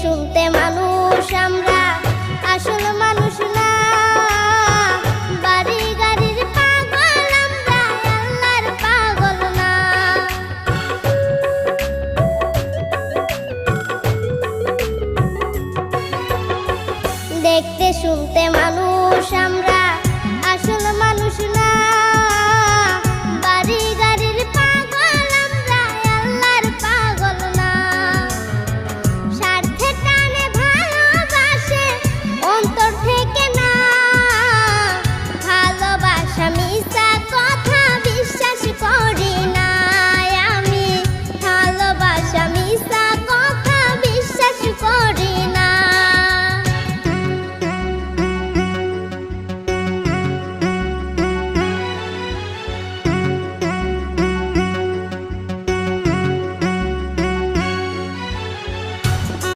শুনতে মানুষ আমরা, আসল মানুষ না। বাড়ি গাড়ির পাগল আমরা, আল্লাহর পাগল না। দেখতে শুনতে মানুষ আমরা,